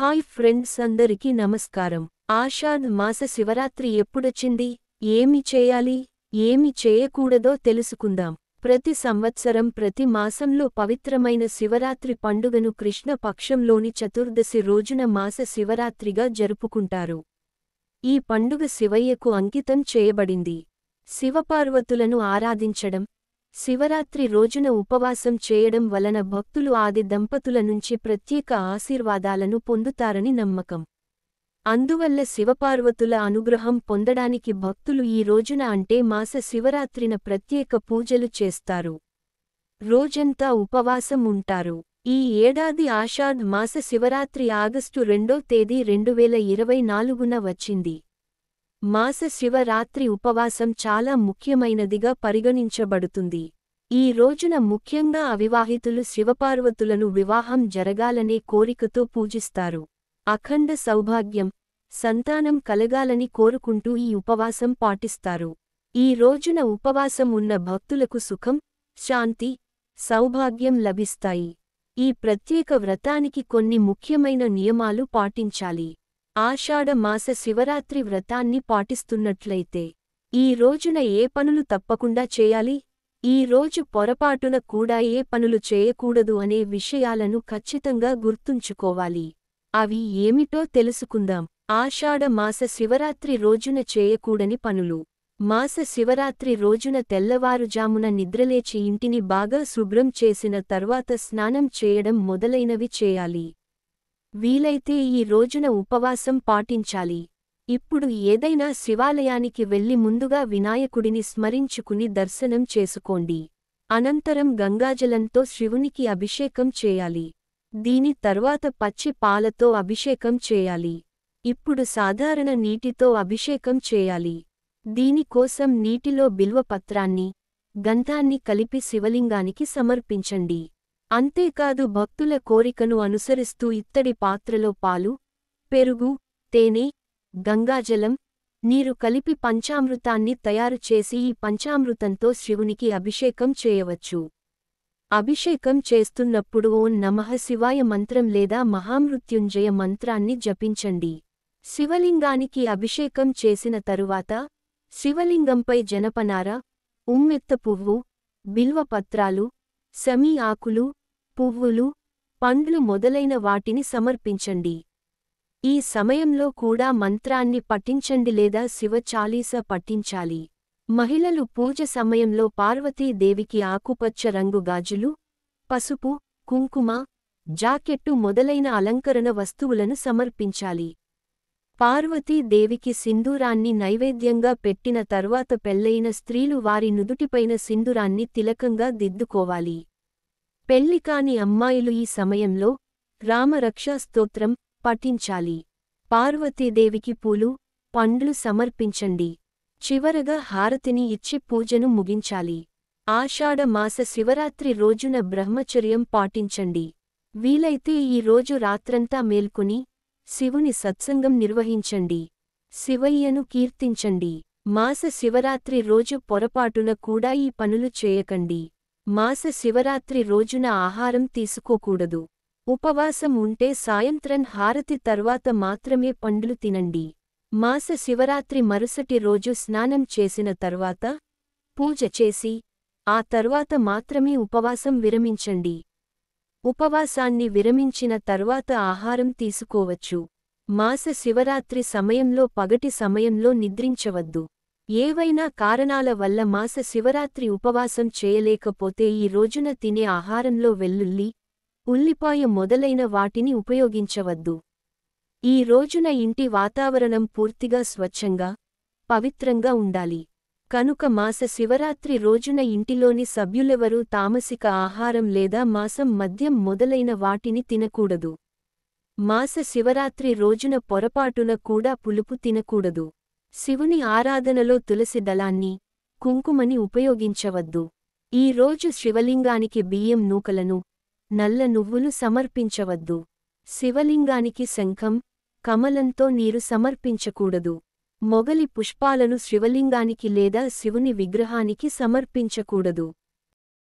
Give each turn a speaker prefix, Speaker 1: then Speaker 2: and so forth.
Speaker 1: Hi friends, అందరికీ నమస్కారం. ఆషాఢ మాస శివరాత్రి ఎప్పుడొచ్చింది, ఏమి చేయాలి, ఏమి చేయకూడదో తెలుసుకుందాం. ప్రతి సంవత్సరం ప్రతి మాసంలో పవిత్రమైన శివరాత్రి పండుగను కృష్ణ పక్షంలోని చతుర్దశి రోజున మాస శివరాత్రిగా జరుపుకుంటారు. ఈ పండుగ శివయ్యకు అంకితం చేయబడింది. శివపార్వతులను ఆరాధించడం, శివరాత్రి రోజున ఉపవాసం చేయడం వలన భక్తులు ఆది దంపతుల నుంచి ప్రత్యేక ఆశీర్వాదాలను పొందుతారని నమ్మకం. అందువల్ల శివపార్వతుల అనుగ్రహం పొందడానికి భక్తులు ఈ రోజున అంటే మాస శివరాత్రిన ప్రత్యేక పూజలు చేస్తారు. రోజంతా ఉపవాసం ఉంటారు. ఈ ఏడాది ఆషాఢ మాస శివరాత్రి ఆగస్టు 2వ తేదీ 2024న వచ్చింది. మాస శివరాత్రి ఉపవాసం చాలా ముఖ్యమైనదిగా పరిగణించబడుతుంది. ఈ రోజున ముఖ్యంగా అవివాహితులు శివపార్వతులను వివాహం జరగాలనే కోరికతో పూజిస్తారు. అఖండ సౌభాగ్యం, సంతానం కలగాలని కోరుకుంటూ ఈ ఉపవాసం పాటిస్తారు. ఈ రోజున ఉపవాసం ఉన్న భక్తులకు సుఖం, శాంతి, సౌభాగ్యం లభిస్తాయి. ఈ ప్రత్యేక వ్రతానికి కొన్ని ముఖ్యమైన నియమాలు పాటించాలి. ఆషాఢ మాస శివరాత్రి వ్రతాన్ని పాటిస్తున్నట్లయితే ఈ రోజున ఏ పనులు తప్పకుండా చేయాలి, ఈ రోజు పొరపాటున కూడా ఏ పనులు చేయకూడదు అనే విషయాలను ఖచ్చితంగా గుర్తుంచుకోవాలి. అవి ఏమిటో తెలుసుకుందాం. ఆషాఢ మాస శివరాత్రి రోజున చేయకూడని పనులు. మాస శివరాత్రి రోజున తెల్లవారుజామున నిద్రలేచి ఇంటిని బాగా శుభ్రం చేసిన తర్వాత స్నానం చేయడం మొదలైనవి చేయాలి. వీలైతే ఈ రోజున ఉపవాసం పాటించాలి. ఇప్పుడు ఏదైనా శివాలయానికి వెళ్లి ముందుగా వినాయకుడిని స్మరించుకుని దర్శనం చేసుకోండి. అనంతరం గంగాజలంతో శివునికి అభిషేకం చేయాలి. దీని తర్వాత పచ్చి పాలతో అభిషేకం చేయాలి. ఇప్పుడు సాధారణ నీటితో అభిషేకం చేయాలి. దీనికోసం నీటిలో బిల్వపత్రాన్ని, గంధాన్ని కలిపి శివలింగానికి సమర్పించండి. అంతేకాదు భక్తుల కోరికను అనుసరిస్తూ ఇత్తడి పాత్రలో పాలు, పెరుగు, తేనె, గంగాజలం, నీరు కలిపి పంచామృతాన్ని తయారు చేసి ఈ పంచామృతంతో శివునికి అభిషేకం చేయవచ్చు. అభిషేకం చేస్తున్నప్పుడు ఓం నమః శివాయ మంత్రం లేదా మహామృత్యుంజయ మంత్రాన్ని జపించండి. శివలింగానికి అభిషేకం చేసిన తరువాత శివలింగంపై జనపనార, ఉమ్మెత్త పువ్వు, బిల్వపత్రాలు, సమీ ఆకులు, పువ్వులు, పండ్లు మొదలైన వాటిని సమర్పించండి. ఈ సమయంలో కూడా మంత్రాన్ని పఠించండి లేదా శివ చాలీసా పఠించాలి. మహిళలు పూజ సమయంలో పార్వతీదేవికి ఆకుపచ్చ రంగు గాజులు, పసుపు, కుంకుమ, జాకెట్టు మొదలైన అలంకరణ వస్తువులను సమర్పించాలి. పార్వతీదేవికి సింధూరాన్ని నైవేద్యంగా పెట్టిన తర్వాత పెళ్లైన స్త్రీలు వారి నుదుటిపైన సింధూరాన్ని తిలకంగా దిద్దుకోవాలి. పెళ్లికాని అమ్మాయిలు ఈ సమయంలో రామరక్షా స్తోత్రం పఠించాలి. పార్వతీదేవికి పూలు, పండ్లు సమర్పించండి. చివరగా హారతిని ఇచ్చి పూజను ముగించాలి. ఆషాఢ మాస శివరాత్రి రోజున బ్రహ్మచర్యం పాటించండి. వీలైతే ఈ రోజు రాత్రంతా మేల్కొని శివుని సత్సంగం నిర్వహించండి. శివయ్యను కీర్తించండి. మాస శివరాత్రి రోజు పొరపాటున కూడా ఈ పనులు చేయకండి. మాస శివరాత్రి రోజున ఆహారం తీసుకోకూడదు. ఉపవాసం ఉంటే సాయంత్రం హారతి తర్వాత మాత్రమే పండ్లు తినండి. మాస శివరాత్రి మరుసటి రోజు స్నానం చేసిన తర్వాత పూజ చేసి ఆ తర్వాత మాత్రమే ఉపవాసం విరమించండి. ఉపవాసాన్ని విరమించిన తర్వాత ఆహారం తీసుకోవచ్చు. మాస శివరాత్రి సమయంలో పగటి సమయంలో నిద్రించవద్దు. ఏవైనా కారణాల వల్ల మాస శివరాత్రి ఉపవాసం చేయలేకపోతే ఈ రోజున తినే ఆహారంలో వెల్లుల్లి, ఉల్లిపాయ మొదలైన వాటిని ఉపయోగించవద్దు. ఈ రోజున ఇంటి వాతావరణం పూర్తిగా స్వచ్ఛంగా, పవిత్రంగా ఉండాలి. కనుక మాస శివరాత్రి రోజున ఇంటిలోని సభ్యులెవరూ తామసిక ఆహారం లేదా మాంసం, మద్యం మొదలైన వాటిని తినకూడదు. మాస శివరాత్రి రోజున పొరపాటున కూడా పులుపు తినకూడదు. శివుని ఆరాధనలో తులసి దళాన్ని, కుంకుమని ఉపయోగించవద్దు. ఈ రోజు శివలింగానికి బియ్యం నూకలను, నల్ల నువ్వులు సమర్పించవద్దు. శివలింగానికి శంఖం, కమలంతో నీరు సమర్పించకూడదు. మొగలి పుష్పాలను శివలింగానికి లేదా శివుని విగ్రహానికి సమర్పించకూడదు.